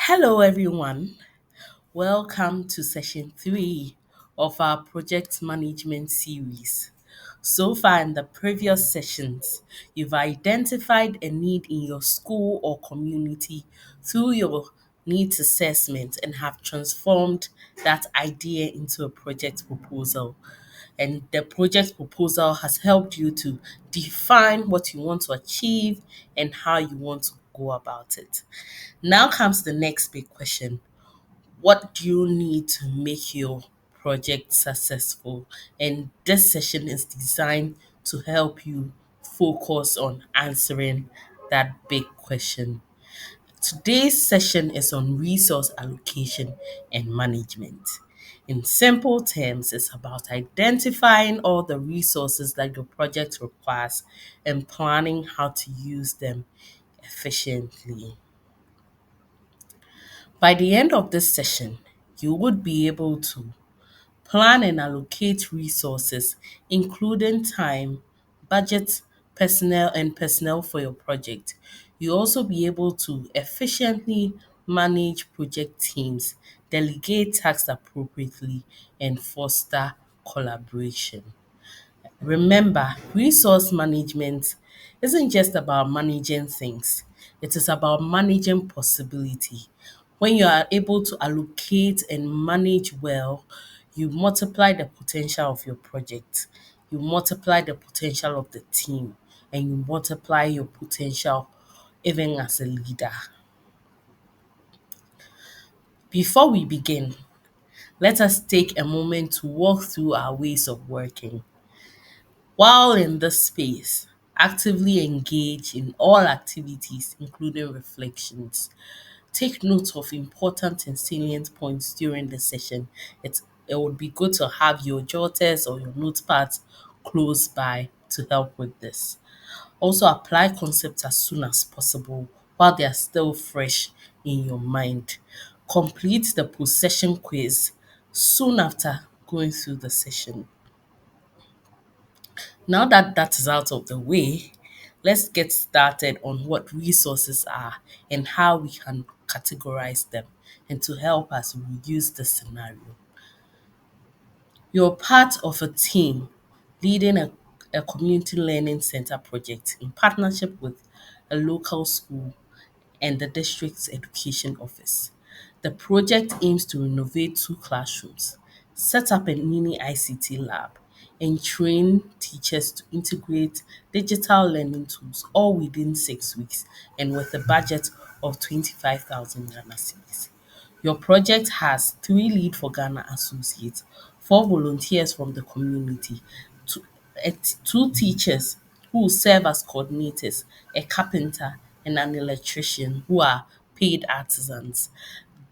Hello, everyone. Welcome to session three of our project management series. So far, in the previous sessions, you've identified a need in your school or community through your needs assessment and have transformed that idea into a project proposal. And the project proposal has helped you to define what you want to achieve and how you want to go about it. Now comes the next big question. What do you need to make your project successful? And this session is designed to help you focus on answering that big question. Today's session is on resource allocation and management. In simple terms, it's about identifying all the resources that your project requires and planning how to use them efficiently. By the end of this session, you would be able to plan and allocate resources, including time, budget, personnel for your project. You'll also be able to efficiently manage project teams, delegate tasks appropriately, and foster collaboration. Remember, resource management isn't just about managing things, it is about managing possibility. When you are able to allocate and manage well, you multiply the potential of your project, you multiply the potential of the team, and you multiply your potential even as a leader. Before we begin, let us take a moment to walk through our ways of working. While in this space, actively engage in all activities, including reflections. Take note of important and salient points during the session. It would be good to have your jotters or your notepads close by to help with this. Also, apply concepts as soon as possible while they are still fresh in your mind. Complete the post-session quiz soon after going through the session. Now that that is out of the way, let's get started on what resources are and how we can categorize them and to help us reduce the scenario. You're part of a team leading a community learning center project in partnership with a local school and the district's education office. The project aims to renovate two classrooms, set up a mini ICT lab, and train teachers to integrate digital learning tools all within 6 weeks and with a budget of 25,000 Ghana cedis. Your project has three Lead for Ghana associates, four volunteers from the community, two, two teachers who will serve as coordinators, a carpenter, and an electrician who are paid artisans,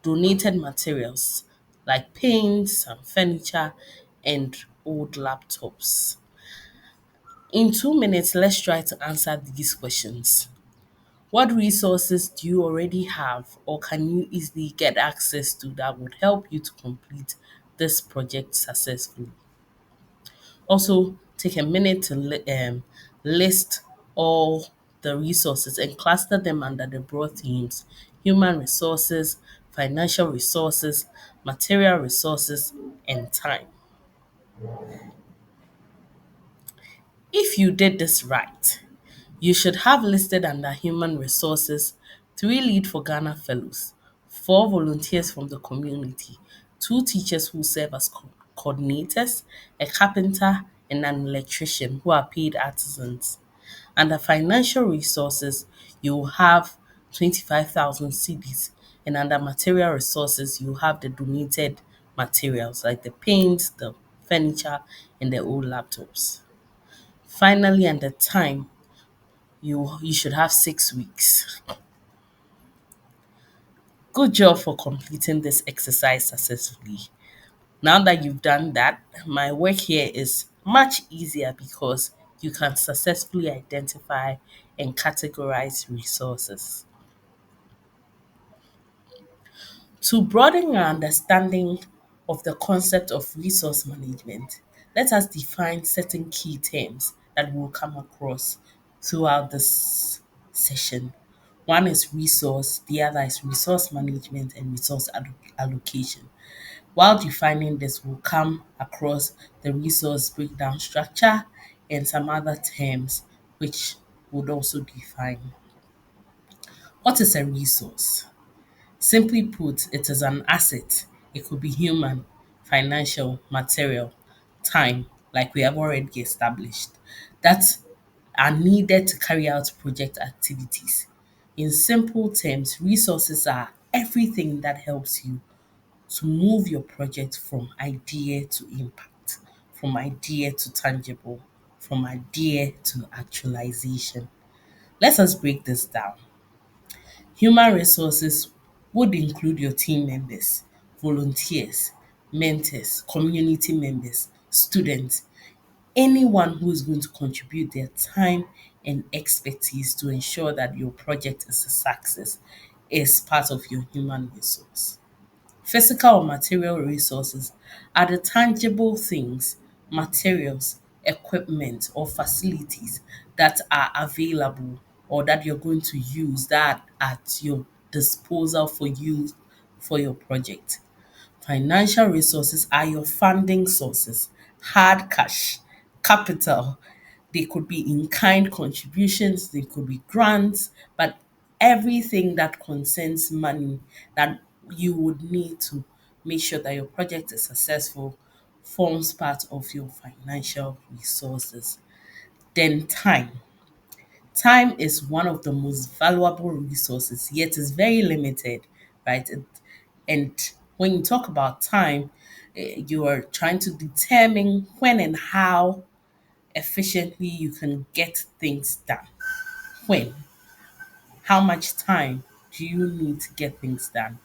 donated materials like paints and furniture and old laptops. In 2 minutes, let's try to answer these questions. What resources do you already have or can you easily get access to that would help you to complete this project successfully? Also, take a minute to list all the resources and cluster them under the broad themes: human resources, financial resources, material resources, and time. If you did this right, you should have listed under human resources three Lead for Ghana fellows, four volunteers from the community, two teachers who serve as coordinators, a carpenter, and an electrician who are paid artisans. Under financial resources, you will have 25,000 cedis, and under material resources, you have the donated materials like the paint, the furniture, and the old laptops. Finally, under time, you should have 6 weeks. Good job for completing this exercise successfully. Now that you've done that, my work here is much easier because you can successfully identify and categorize resources. To broaden our understanding of the concept of resource management, let us define certain key terms that we'll come across throughout this session. One is resource, the other is resource management and resource allocation. While defining this, we'll come across the resource breakdown structure and some other terms which would also define. What is a resource? Simply put, it is an asset. It could be human, financial, material, time, like we have already established, that are needed to carry out project activities. In simple terms, resources are everything that helps you to move your project from idea to impact, from idea to tangible, from idea to actualization. Let us break this down. Human resources would include your team members, volunteers, mentors, community members, students, anyone who is going to contribute their time and expertise to ensure that your project is a success is part of your human resource. Physical or material resources are the tangible things, materials, equipment, or facilities that are available or that you're going to use that are at your disposal for you for your project. Financial resources are your funding sources, hard cash, capital. They could be in kind contributions, they could be grants, but everything that concerns money that you would need to make sure that your project is successful forms part of your financial resources. Then time. Time is one of the most valuable resources, yet is very limited, right? And when you talk about time, you are trying to determine when and how efficiently you can get things done. When? How much time do you need to get things done?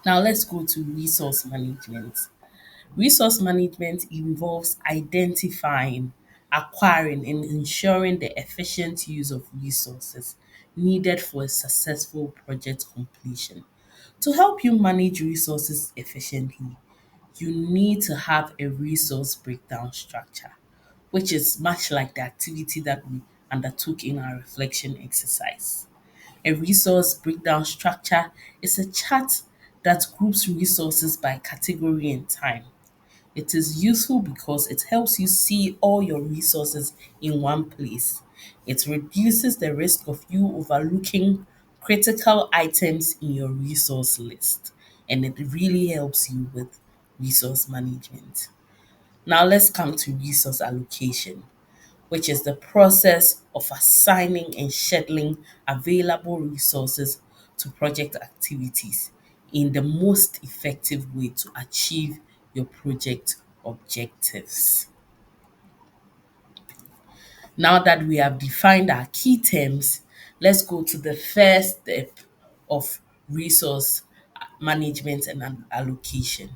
Now let's go to resource management. Resource management involves identifying, acquiring, and ensuring the efficient use of resources needed for a successful project completion. To help you manage resources efficiently, you need to have a resource breakdown structure, which is much like the activity that we undertook in our reflection exercise. A resource breakdown structure is a chart that groups resources by category and time. It is useful because it helps you see all your resources in one place. It reduces the risk of you overlooking critical items in your resource list, and it really helps you with resource management. Now let's come to resource allocation, which is the process of assigning and scheduling available resources to project activities in the most effective way to achieve your project objectives. Now that we have defined our key terms, let's go to the first step of resource management and allocation.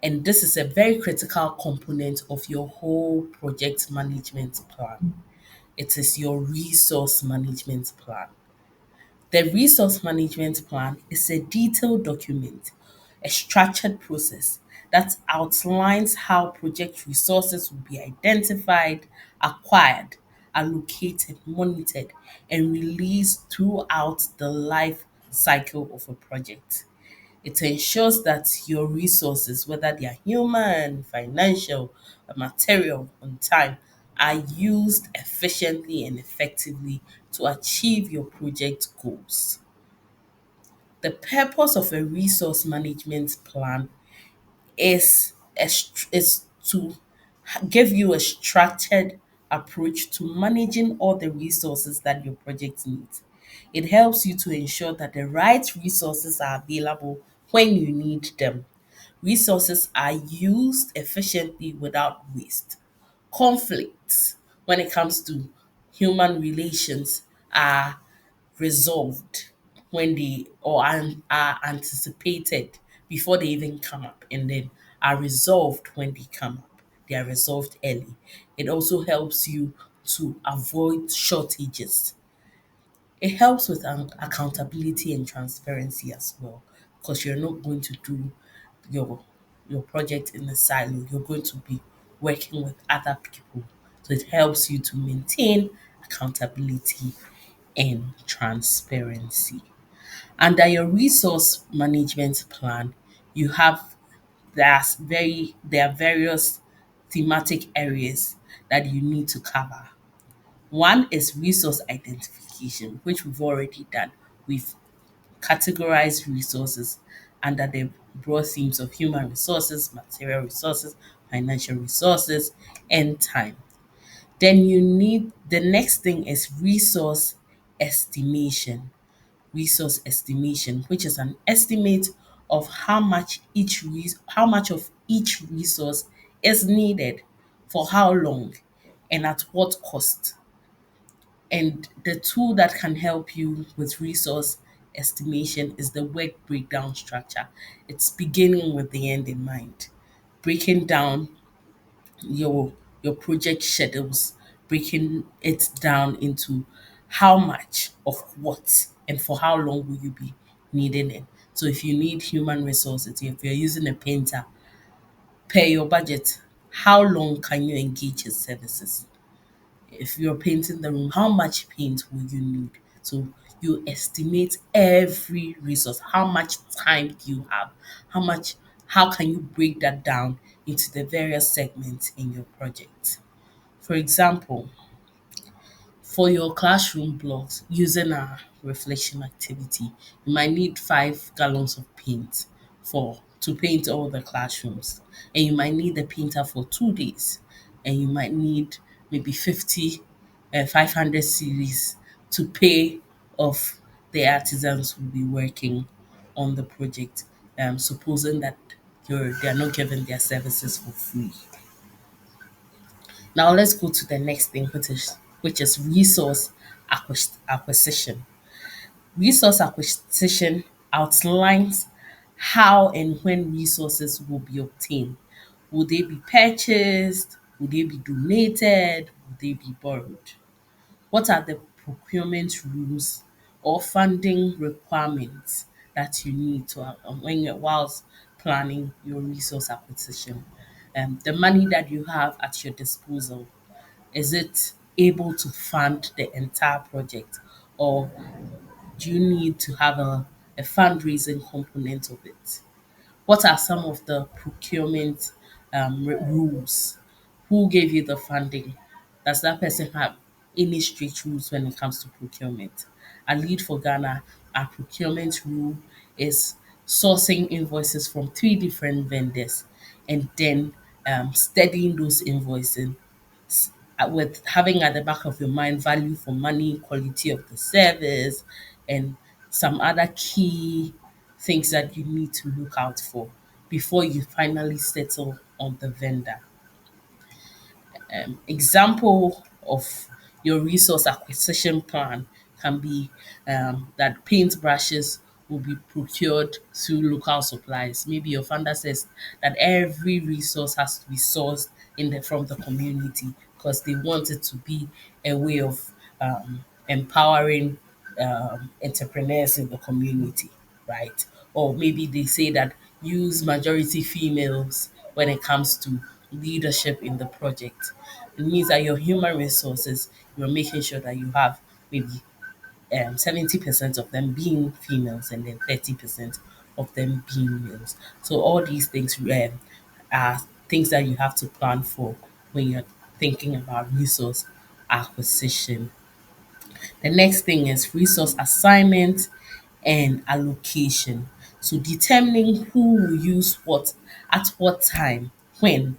And this is a very critical component of your whole project management plan. It is your resource management plan. The resource management plan is a detailed document, a structured process that outlines how project resources will be identified, acquired, allocated, monitored, and released throughout the life cycle of a project. It ensures that your resources, whether they are human, financial, material, and time, are used efficiently and effectively to achieve your project goals. The purpose of a resource management plan is to give you a structured approach to managing all the resources that your project needs. It helps you to ensure that the right resources are available when you need them. Resources are used efficiently without waste. Conflicts, when it comes to human relations, are resolved when they or are anticipated before they even come up, and then are resolved when they come up. They are resolved early. It also helps you to avoid shortages. It helps with accountability and transparency as well, because you're not going to do your your project in a silo. You're going to be working with other people. So it helps you to maintain accountability and transparency. Under your resource management plan, you have there are various thematic areas that you need to cover. One is resource identification, which we've already done. We've categorized resources under the broad themes of human resources, material resources, financial resources, and time. Then you need the next thing is estimation. Resource estimation, which is an estimate of how much of each resource is needed, for how long, and at what cost. And the tool that can help you with resource estimation is the work breakdown structure. It's beginning with the end in mind, breaking down your project schedules, breaking it down into how much of what and for how long will you be needing it. So if you need human resources, if you're using a painter, pay your budget. How long can you engage his services? If you're painting the room, how much paint will you need? So you estimate every resource. How much time do you have? How can you break that down into the various segments in your project? For example, for your classroom blocks using a reflection activity, you might need 5 gallons of paint for to paint all the classrooms. And you might need the painter for 2 days. And you might need maybe 500 series to pay off the artisans who will be working on the project, supposing that they're not giving their services for free. Now let's go to the next thing, which is resource acquisition. Resource acquisition outlines how and when resources will be obtained. Will they be purchased? Will they be donated? Will they be borrowed? What are the procurement rules or funding requirements that you need to have when you're whilst planning your resource acquisition? The money that you have at your disposal, is it able to fund the entire project, or do you need to have a fundraising component of it? What are some of the procurement rules? Who gave you the funding? Does that person have any strict rules when it comes to procurement? A lead for Ghana, our procurement rule is sourcing invoices from 3 different vendors and then studying those invoices with having at the back of your mind value for money, quality of the service, and some other key things that you need to look out for before you finally settle on the vendor. Example of your resource acquisition plan can be that paintbrushes will be procured through local supplies. Maybe your funder says that every resource has to be sourced from the community because they want it to be a way of empowering entrepreneurs in the community, right? Or maybe they say that use majority females when it comes to leadership in the project. It means that your human resources, you're making sure that you have maybe 70% of them being females and then 30% of them being males. So all these things are things that you have to plan for when you're thinking about resource acquisition. The next thing is resource assignment and allocation. So determining who will use what at what time, when,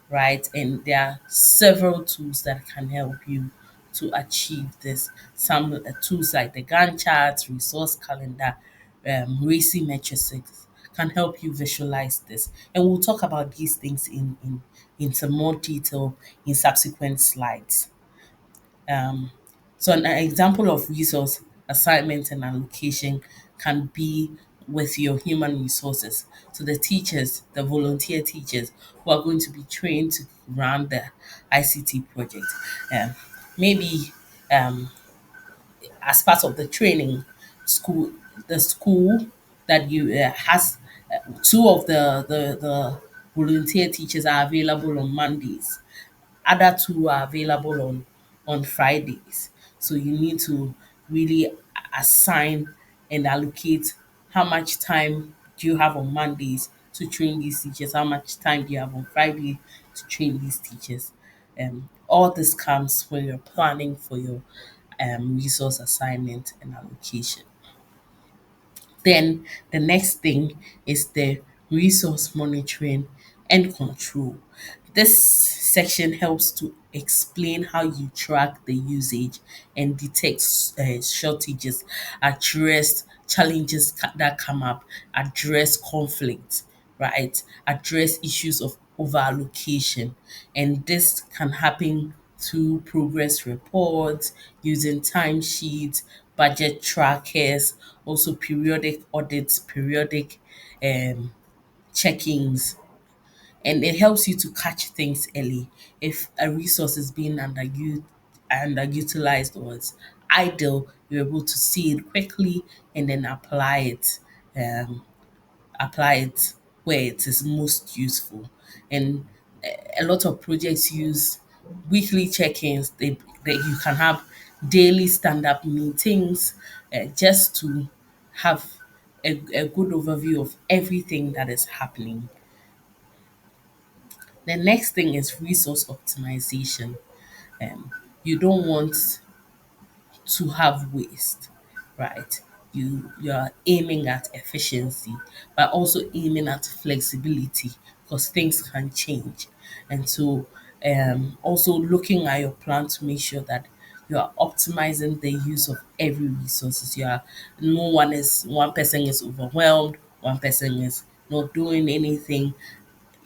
right? And there are several tools that can help you to achieve this. Some tools like the Gantt chart, resource calendar, RACI matrices can help you visualize this. And we'll talk about these things in some more detail in subsequent slides. Um, so an example of resource assignment and allocation can be with your human resources. So the teachers, the volunteer teachers who are going to be trained to run the ICT project. Um, Maybe as part of the training, school the school that you has two of the volunteer teachers are available on Mondays, other two are available on Fridays. So you need to really assign and allocate how much time do you have on Mondays to train these teachers, how much time do you have on Friday to train these teachers. All this comes when you're planning for your resource assignment and allocation. Then the next thing is the resource monitoring and control. This section helps to explain how you track the usage and detect shortages, address challenges that come up, address conflict, right? Address issues of over allocation. And this can happen through progress reports, using timesheets, budget trackers, also periodic audits, periodic um, check-ins, and it helps you to catch things early. If a resource is being underutilized or it's idle, you're able to see it quickly and then um, apply it where it is most useful. And a lot of projects use weekly check-ins. They you can have daily stand-up meetings just to have a good overview of everything that is happening. The next thing is resource optimization. You don't want to have waste, right? You're aiming at efficiency, but also aiming at flexibility because things can change. And so also looking at your plan to make sure that you are optimizing the use of every resources. You are no one is one person is overwhelmed, one person is not doing anything,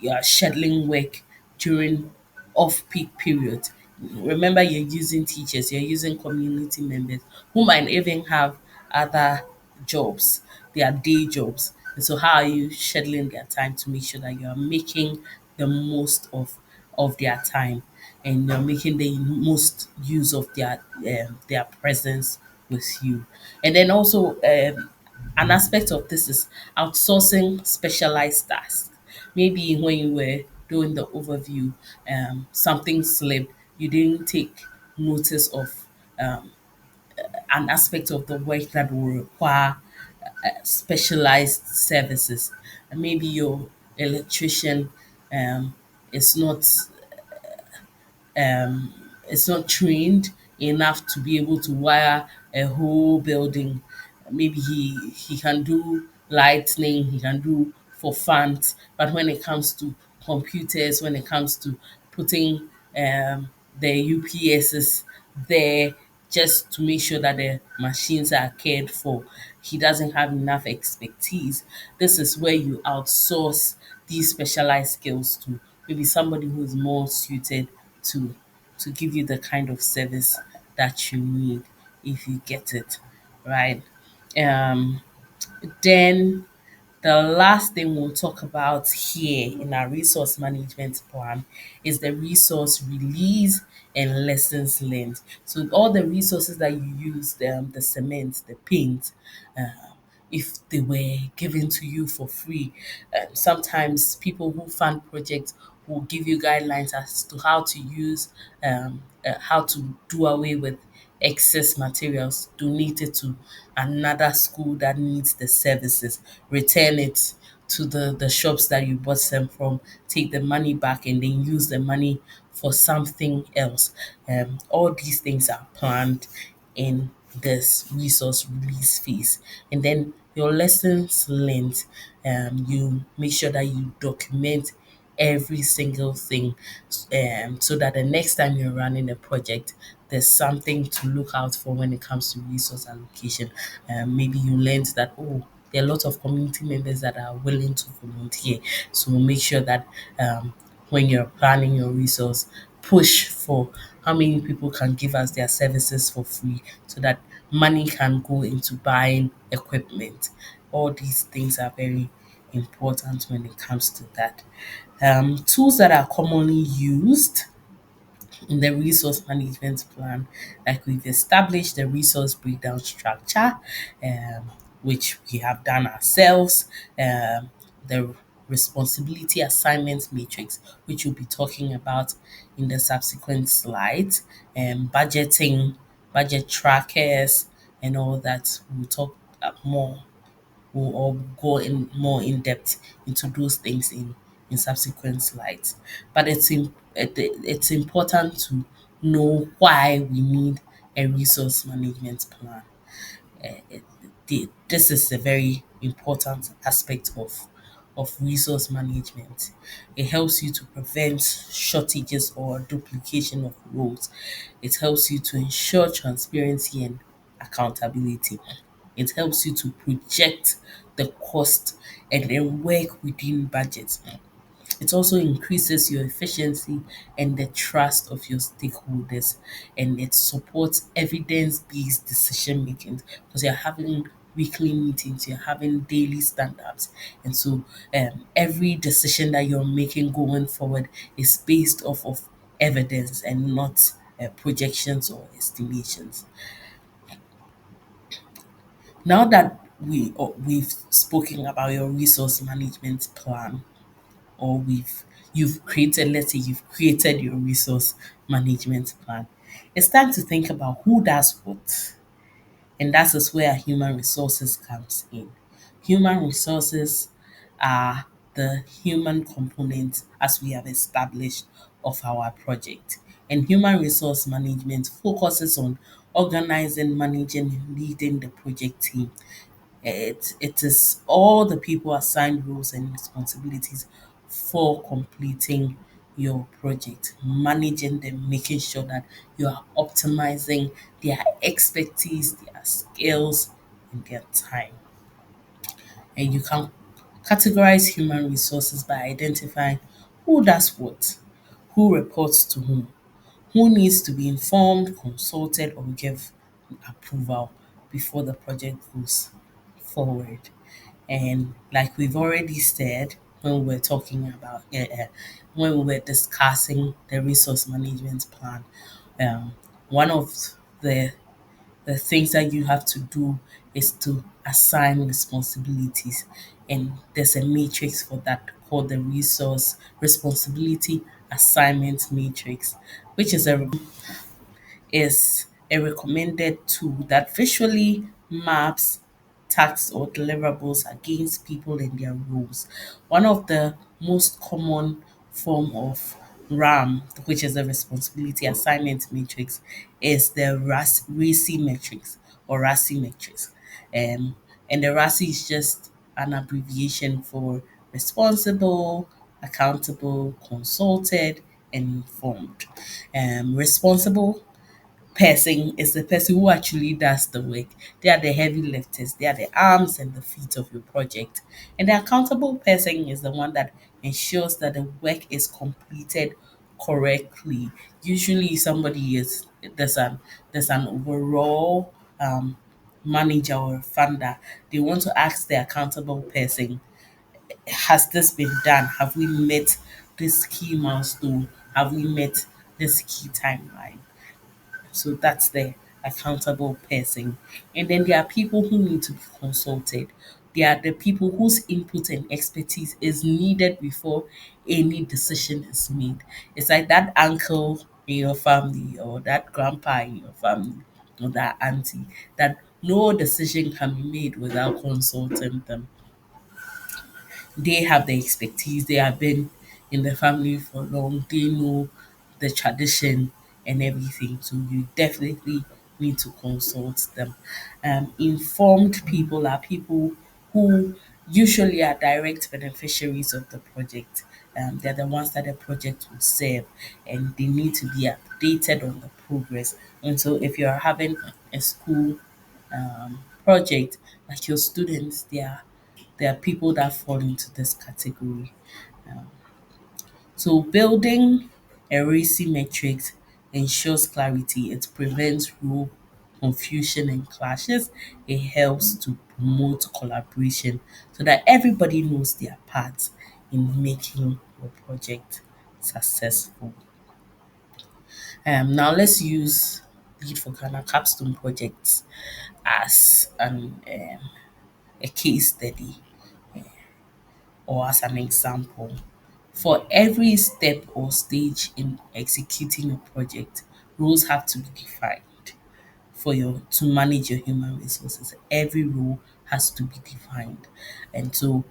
you are scheduling work during off-peak periods. Remember, you're using teachers, you're using community members who might even have other jobs, their day jobs. And so, how are you scheduling their time to make sure that you are making the most of their time and you're making the most use of their presence with you? And then also, an aspect of this is outsourcing specialized tasks. Maybe when you were doing the overview, something slipped, you didn't take notice of um, an aspect of the work that will require specialized services. And maybe your electrician um, is not is not trained enough to be able to wire a whole building. Maybe he can do lightning, he can do for fans, but when it comes to computers, when it comes to putting the UPSs there just to make sure that the machines are cared for, he doesn't have enough expertise. This is where you outsource these specialized skills to maybe somebody who is more suited to to give you the kind of service that you need if you get it right. Um, then the last thing we'll talk about here in our resource management plan is the resource release and lessons learned. So all the resources that you use, the cement, the paint, if they were given to you for free. Sometimes people who fund projects will give you guidelines as to how to use, how to do away with excess materials, donate it to another school that needs the services, return it to the shops that you bought them from, take the money back, and then use the money for something else. All these things are planned in this resource release phase. And then your lessons learned, you make sure that you document every single thing, so that the next time you're running a project, there's something to look out for when it comes to resource allocation. Maybe you learned that, oh, there are a lot of community members that are willing to volunteer. So make sure that when you're planning your resource, push for how many people can give us their services for free so that money can go into buying equipment. All these things are very important when it comes to that. Tools that are commonly used in the resource management plan, like we've established the resource breakdown structure, which we have done ourselves, the responsibility assignment matrix, which we'll be talking about in the subsequent slides, budgeting, budget trackers, and all that. We'll talk more or go in more in depth into those things in subsequent slides. But it's important to know why we need a resource management plan. This is a very important aspect of resource management. It helps you to prevent shortages or duplication of roles. It helps you to ensure transparency and accountability. It helps you to project the cost and then work within budget. It also increases your efficiency and the trust of your stakeholders, and it supports evidence-based decision making because you're having weekly meetings, you're having daily stand-ups, and so every decision that you're making going forward is based off of evidence and not projections or estimations. Now that we've spoken about your resource management plan, or you've created, let's say you've created your resource management plan, it's time to think about who does what. And that is where human resources comes in. Human resources are the human component, as we have established, of our project. And human resource management focuses on organizing, managing, and leading the project team. It is all the people assigned roles and responsibilities for completing your project, managing them, making sure that you are optimizing their expertise, their skills, and their time. And you can categorize human resources by identifying who does what, who reports to who needs to be informed, consulted, or give approval before the project goes forward. And like we've already said when we were talking about when we were discussing the resource management plan, um, one of the the things that you have to do is to assign responsibilities. And there's a matrix for that called the resource responsibility assignment matrix, which is a recommended tool that visually maps tasks or deliverables against people and their roles. One of the most common form of RAM, which is the responsibility assignment matrix, is the RACI matrix or RACI matrix. Um, and the RACI is just an abbreviation for responsible, accountable, consulted, and informed. Responsible person is the person who actually does the work. They are the heavy lifters, they are the arms and the feet of your project. And the accountable person is the one that ensures that the work is completed correctly. Usually somebody is there's an overall manager or funder. They want to ask the accountable person, has this been done? Have we met this key milestone? Have we met this key timeline? So that's the accountable person. And then there are people who need to be consulted. They are the people whose input and expertise is needed before any decision is made. It's like that uncle in your family or that grandpa in your family or that auntie that no decision can be made without consulting them. They have the expertise, they have been in the family for long, they know the tradition and everything. So you definitely need to consult them. Informed people are people who usually are direct beneficiaries of the project. They're the ones that the project will serve, and they need to be updated on the progress. And so if you're having a school project, like your students, there are people that fall into this category. Um, so building a RACI matrix ensures clarity. It prevents rule confusion and clashes. It helps to promote collaboration so that everybody knows their part in making your project successful. Now let's use Lead for Ghana capstone projects as a case study or as an example. For every step or stage in executing a project, rules have to be defined. for your to manage your human resources. Every role has to be defined. And so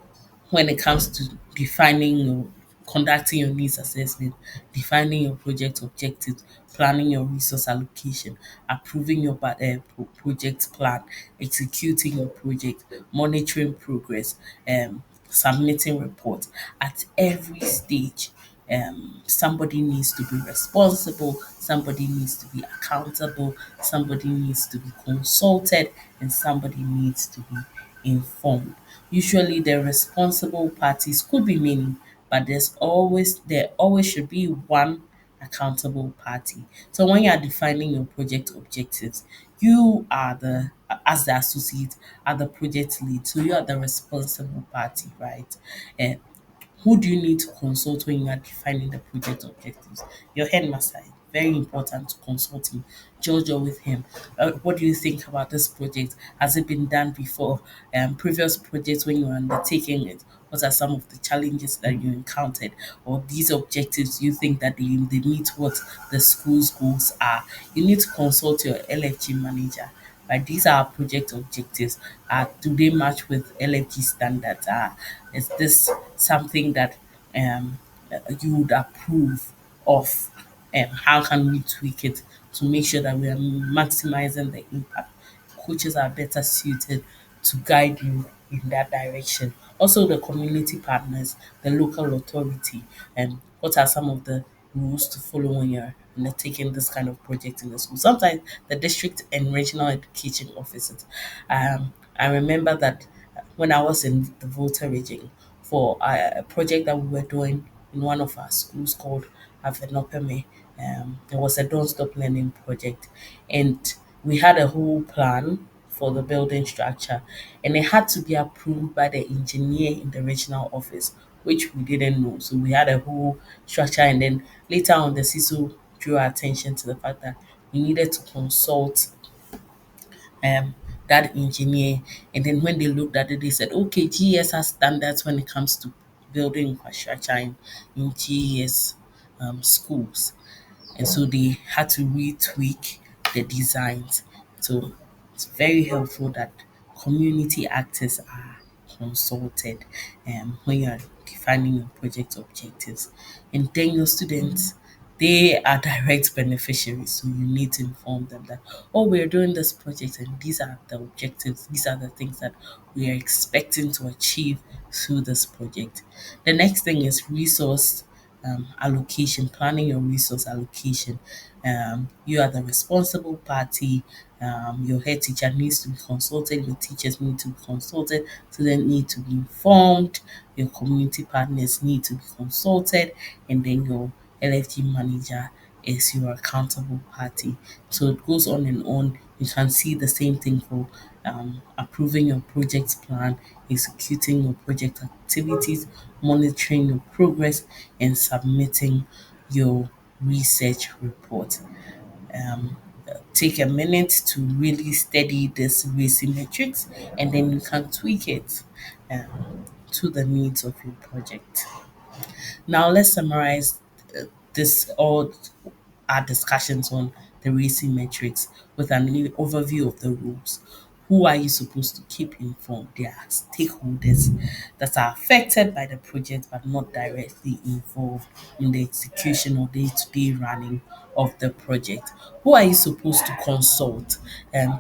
when it comes to defining your conducting your needs assessment, defining your project objectives, planning your resource allocation, approving your project plan, executing your project, monitoring progress, submitting reports. At every stage, somebody needs to be responsible, somebody needs to be accountable, somebody needs to be consulted, and somebody needs to be informed. Usually the responsible parties could be many, but there always should be one accountable party. So when you are defining your project objectives, you are the as the associate are the project lead. So you are the responsible party, right? And who do you need to consult when you are defining the project objectives? Your headmaster. Very important to consult him. Jojo with him. What do you think about this project? Has it been done before? Previous projects when you were undertaking it, what are some of the challenges that you encountered? Or these objectives you think that they meet what the school's goals are? You need to consult your LFG manager. Right, these are our project objectives. Do they match with LFG standards? Is this something that um, you would approve of? How can we tweak it to make sure that we are maximizing the impact? Coaches are better suited to guide you in that direction. Also, the community partners, the local authority, and what are some of the rules to follow when you're undertaking this kind of project in the school? Sometimes the district and regional education officers. I remember that when I was in the Volta region for a project that we were doing in one of our schools called Avenopeme. It was a Don't Stop Learning project, and we had a whole plan for the building structure, and it had to be approved by the engineer in the regional office, which we didn't know. So we had a whole structure, and then later on, the CISO drew our attention to the fact that we needed to consult um, that engineer. And then when they looked at it, they said, okay, GES has standards when it comes to building infrastructure in GES schools. And so they had to retweak the designs. So it's very helpful that community actors are consulted when you're defining your project objectives. And then your students, they are direct beneficiaries. So you need to inform them that, oh, we're doing this project and these are the objectives, these are the things that we are expecting to achieve through this project. The next thing is resource allocation, planning your resource allocation. You are the responsible party. Your head teacher needs to be consulted, your teachers need to be consulted, students need to be informed, your community partners need to be consulted, and then your LFG manager is your accountable party. So it goes on and on. You can see the same thing for approving your project plan, executing your project activities, monitoring your progress, and submitting your research report. Um, Take a minute to really study this RACI metrics, and then you can tweak it to the needs of your project. Now let's summarize this all our discussions on the racing metrics with an overview of the rules. Who are you supposed to keep informed? There are stakeholders that are affected by the project but not directly involved in the execution or day-to-day running of the project. Who are you supposed to consult?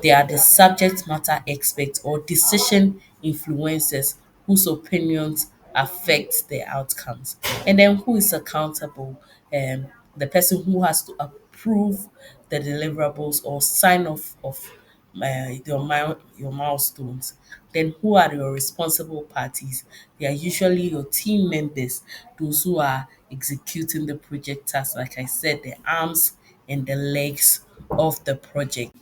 They are the subject matter experts or decision influencers whose opinions affect the outcomes. And then who is accountable? The person who has to approve the deliverables or sign off of your milestones. Then who are your responsible parties? They are usually your team members, those who are executing the project tasks, like I said, the arms and the legs of the project.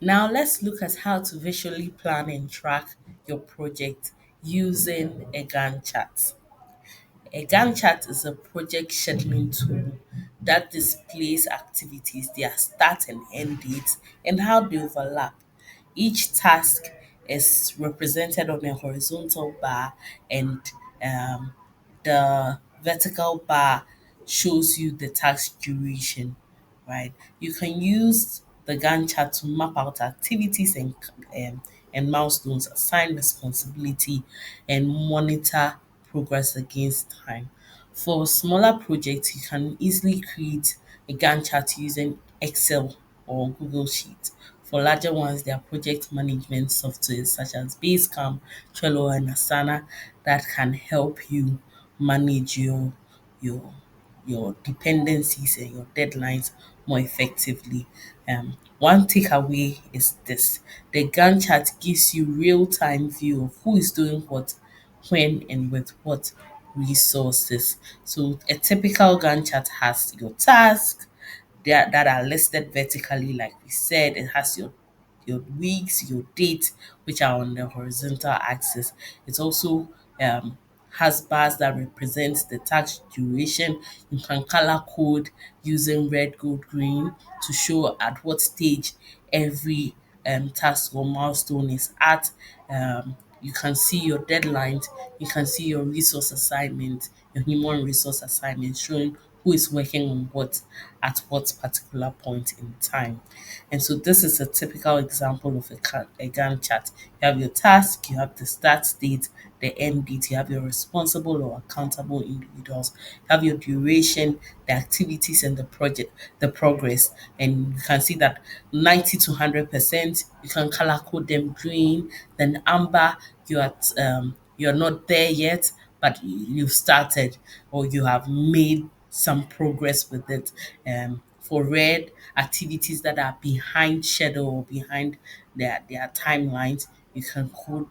Now let's look at how to visually plan and track your project using a Gantt chart. A Gantt chart is a project scheduling tool that displays activities, their start and end dates, and how they overlap. Each task is represented on a horizontal bar, and um, the vertical bar shows you the task duration, right? You can use the Gantt chart to map out activities and milestones, assign responsibility, and monitor progress against time. For smaller projects, you can easily create a Gantt chart using Excel or Google Sheet. For larger ones, there are project management softwares such as Basecamp, Trello, and Asana that can help you manage your your dependencies and your deadlines more effectively. One takeaway is this: the Gantt chart gives you real-time view of who is doing what, when, and with what resources. So a typical Gantt chart has your task that are listed vertically, like we said. It has your weeks, your dates, which are on the horizontal axis. It also has bars that represent the task duration. You can color code using red, gold, green to show at what stage every task or milestone is at. You can see your deadlines, you can see your resource assignment, your human resource assignment, showing who is working on what at what particular point in time. And so this is a typical example of a Gantt chart. You have your task, you have the start date, the end date, you have your responsible or accountable individuals, you have your duration, the activities and the progress. And you can see that 90 to 100%, you can color code them green, then amber, you're not there yet, but you've started or you have made some progress with it. For red, activities that are behind schedule or behind their timelines, you can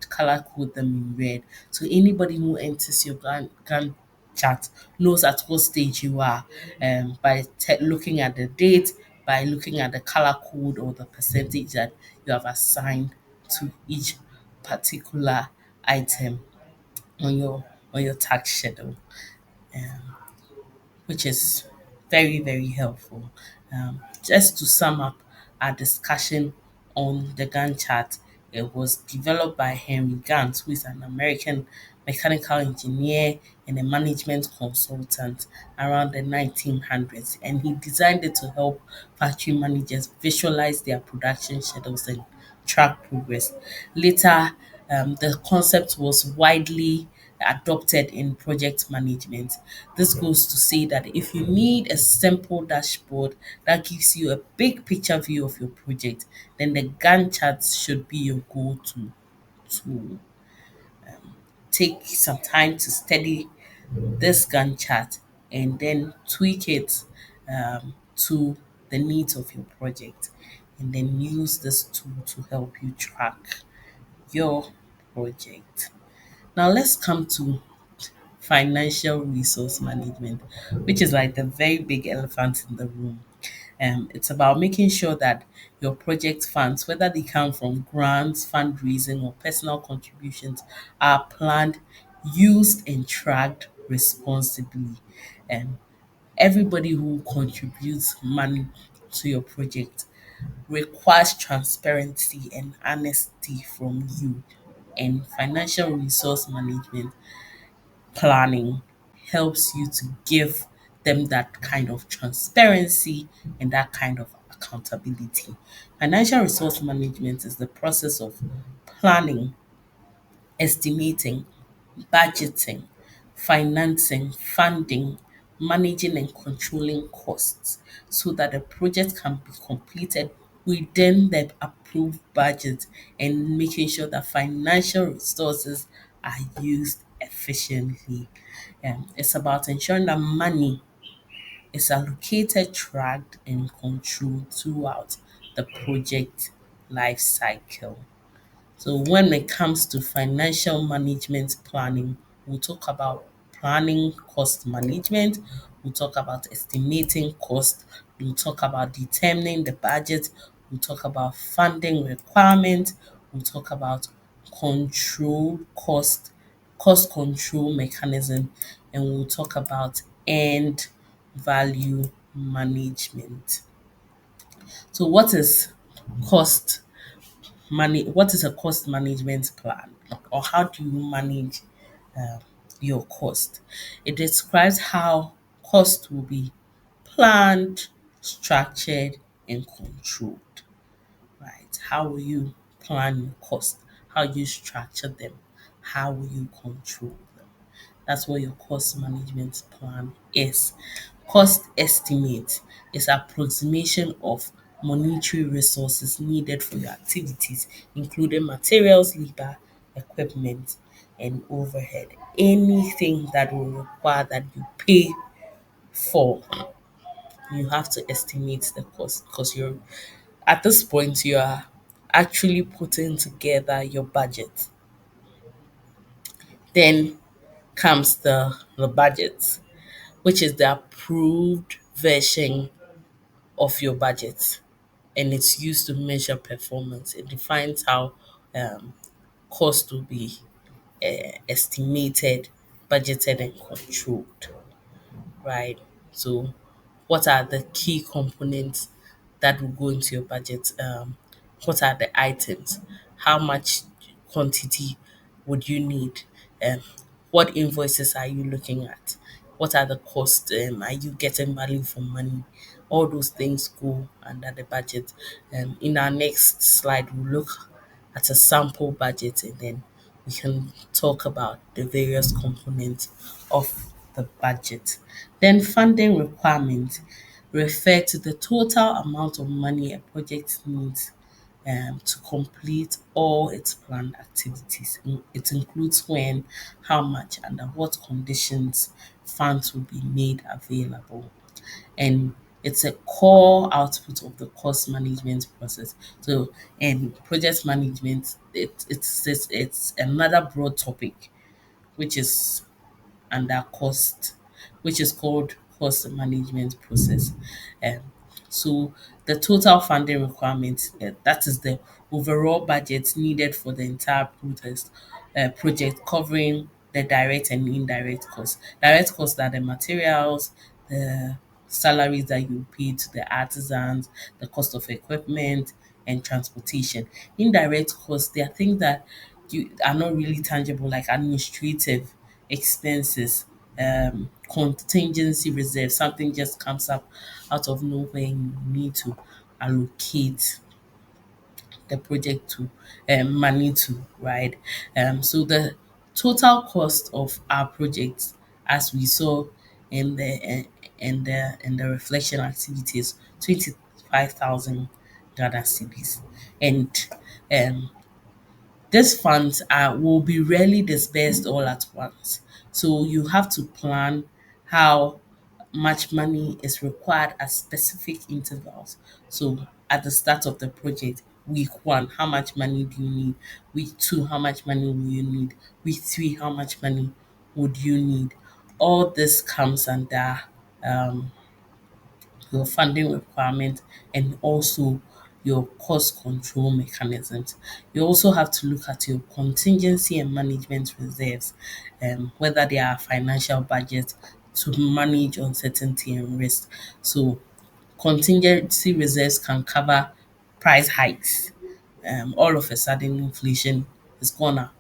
color code them in red. So anybody who enters your Gantt chart knows at what stage you are, by looking at the date, by looking at the color code or the percentage that you have assigned to each particular item on your tax schedule, which is very, very helpful. Just to sum up our discussion on the Gantt chart, it was developed by Henry Gantt, who is an American mechanical engineer and a management consultant around the 1900s. And he designed it to help factory managers visualize their production schedules and track progress. Later, the concept was widely adopted in project management. This goes to say that if you need a simple dashboard that gives you a big picture view of your project, then the Gantt chart should be your go-to tool. Take some time to study this Gantt chart and then tweak it to the needs of your project, and then use this tool to help you track your project. Now let's come to financial resource management, which is like the very big elephant in the room. It's about making sure that your project funds, whether they come from grants, fundraising, or personal contributions, are planned, used, and tracked responsibly. And everybody who contributes money to your project requires transparency and honesty from you. And financial resource management planning helps you to give them that kind of transparency and that kind of accountability. Financial resource management is the process of planning, estimating, budgeting, financing, funding, managing and controlling costs so that the project can be completed within the approved budget, and making sure that financial resources are used efficiently. It's about ensuring that money is allocated, tracked, and controlled throughout the project life cycle. So when it comes to financial management planning, we'll talk about planning cost management, we'll talk about estimating cost, we'll talk about determining the budget, we'll talk about funding requirement, we'll talk about control cost, cost control mechanism, and we'll talk about end value management. So cost what is a cost management plan, or how do you manage um, your cost? It describes how cost will be planned, structured, and controlled, right? How will you plan your cost? How you structure them? How will you control them? That's what your cost management plan is. Cost estimate is approximation of monetary resources needed for your activities, including materials, labor, equipment, and overhead. Anything that will require that you pay for, you have to estimate the cost because you're at this point you are actually putting together your budget. Then comes the budget, which is the approved version of your budget, and it's used to measure performance. It defines how um, cost will be estimated, budgeted, and controlled, right? So, what are the key components that will go into your budget? What are the items? How much quantity would you need? Um, what invoices are you looking at? What are the costs? Are you getting value for money? All those things go under the budget. In our next slide, we'll look at a sample budget and then we can talk about the various components of the budget. Then funding requirements refer to the total amount of money a project needs to complete all its planned activities. It includes when, how much, under what conditions funds will be made available. And it's a core output of the cost management process. So, in project management, it's another broad topic, which is under cost, which is called cost management process. Um, so the total funding requirement, that is the overall budget needed for the entire project covering the direct and indirect costs. Direct costs are the materials, the salaries that you pay to the artisans, the cost of equipment and transportation. Indirect costs, they are things that you are not really tangible, like administrative expenses, contingency reserve, something just comes up out of nowhere and you need to allocate the project to money to, right? So the total cost of our project, as we saw in the reflection activities, 25,000 Ghana cedis, and um these funds will be rarely disbursed all at once. So you have to plan how much money is required at specific intervals. So at the start of the project, week one, how much money do you need? Week two, how much money will you need? Week three, how much money would you need? All this comes under um, your funding requirement and also your cost control mechanisms. You also have to look at your contingency and management reserves, whether they are financial budgets to manage uncertainty and risk. So contingency reserves can cover price hikes. All of a sudden inflation has gone up,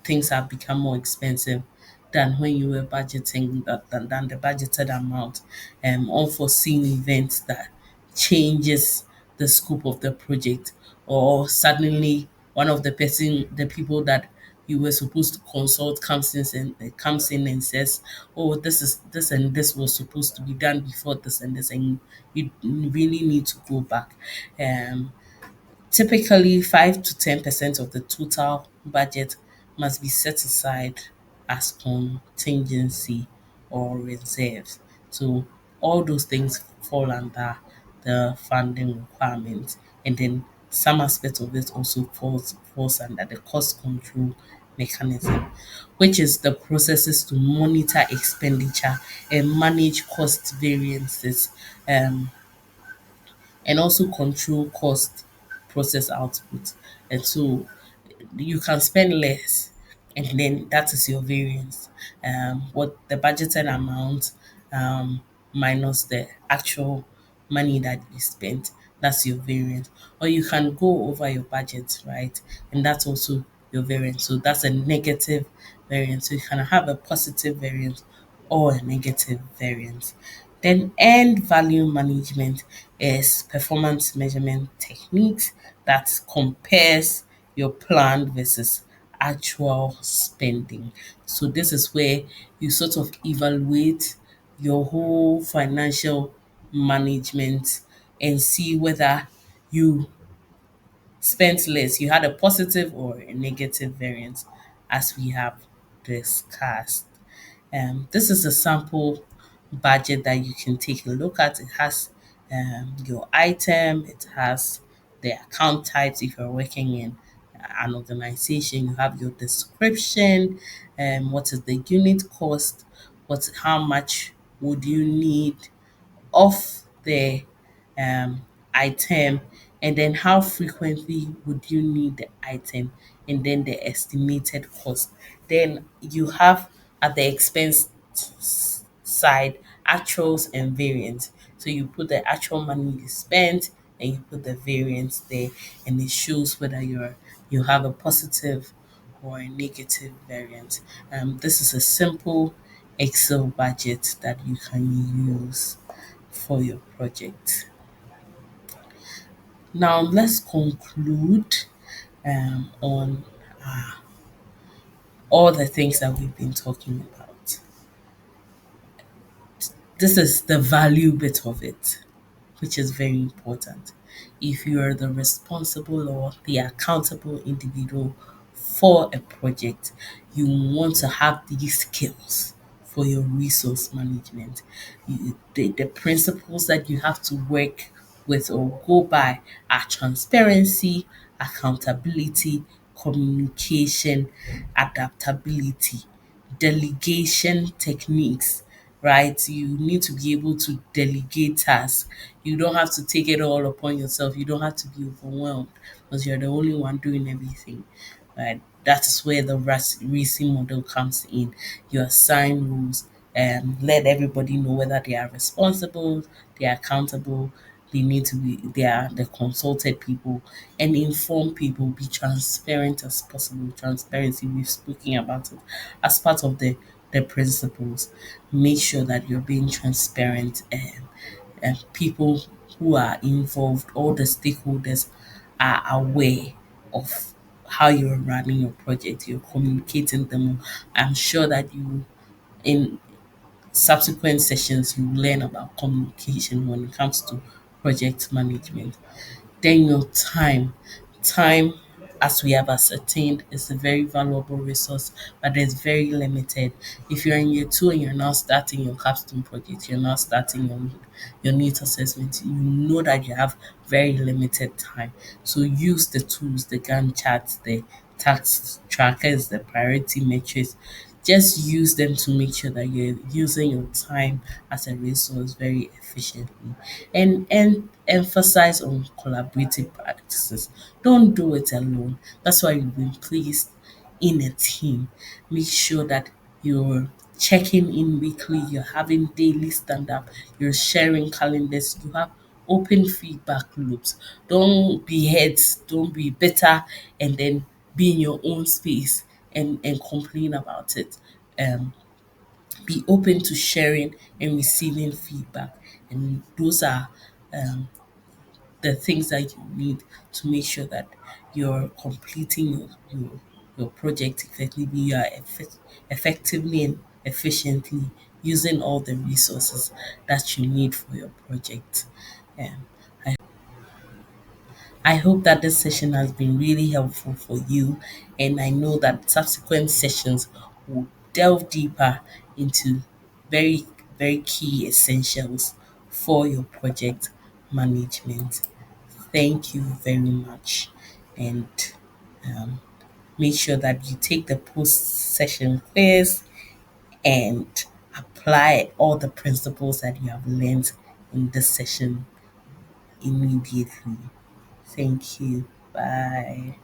things have become more expensive than when you were budgeting than the budgeted amount. Unforeseen events that changes the scope of the project, or suddenly one of the people that you were supposed to consult comes in and says, "Oh, this and this was supposed to be done before this and this," and you really need to go back. Um, Typically, 5 to 10% of the total budget must be set aside as contingency or reserves. So, all those things fall under the funding requirements, and then some aspect of it also falls under the cost control mechanism, which is the processes to monitor expenditure and manage cost variances. And also control cost process output. And so you can spend less and then that is your variance. What the budgeted amount minus the actual money that you spent, that's your variance. Or you can go over your budget, right? And that's also your variance. So that's a negative variance. So you can have a positive variance or a negative variance. Then end value management is performance measurement techniques that compares your plan versus actual spending. So this is where you sort of evaluate your whole financial management and see whether you spent less, you had a positive or a negative variance as we have discussed. This is a sample budget that you can take a look at. It has your item, it has the account types if you're working in an organization, you have your description, what is the unit cost, how much would you need of the um, item, and then how frequently would you need the item, and then the estimated cost. Then you have at the expense side actuals and variance. So you put the actual money you spent and you put the variance there, and it shows whether you have a positive or a negative variance. This is a simple Excel budget that you can use for your project. Now let's conclude on all the things that we've been talking about. This is the value bit of it, which is very important. If you are the responsible or the accountable individual for a project, you want to have these skills for your resource management. The principles that you have to work with or go by are transparency, accountability, communication, adaptability, delegation techniques, right? You need to be able to delegate tasks. You don't have to take it all upon yourself. You don't have to be overwhelmed because you're the only one doing everything, right? That is where the RACI model comes in. You assign rules and let everybody know whether they are responsible, they are accountable, they are the consulted people, and inform people, be transparent as possible. Transparency, we've spoken about it as part of the principles. Make sure that you're being transparent, and people who are involved, all the stakeholders are aware of how you're running your project, you're communicating them. I'm sure that you in subsequent sessions you learn about communication when it comes to project management. Then your time. Time, as we have ascertained, is a very valuable resource, but it's very limited. If you're in year two and you're now starting your capstone project, you're now starting your needs assessment, you know that you have very limited time. So use the tools, the Gantt charts, the task trackers, the priority metrics. Just use them to make sure that you're using your time as a resource very efficiently, and emphasize on collaborative practices. Don't do it alone. That's why you've been placed in a team. Make sure that you're checking in weekly, you're having daily stand up, you're sharing calendars, you have open feedback loops. Don't be heads, don't be bitter, and then be in your own space and complain about it. Um, be open to sharing and receiving feedback. And those are um, the things that you need to make sure that you're completing your project effectively. You are effectively and efficiently using all the resources that you need for your project. Um, I hope that this session has been really helpful for you, and I know that subsequent sessions will delve deeper into very, very key essentials for your project management. Thank you very much, and um, make sure that you take the post session quiz and apply all the principles that you have learned in this session immediately. Thank you. Bye.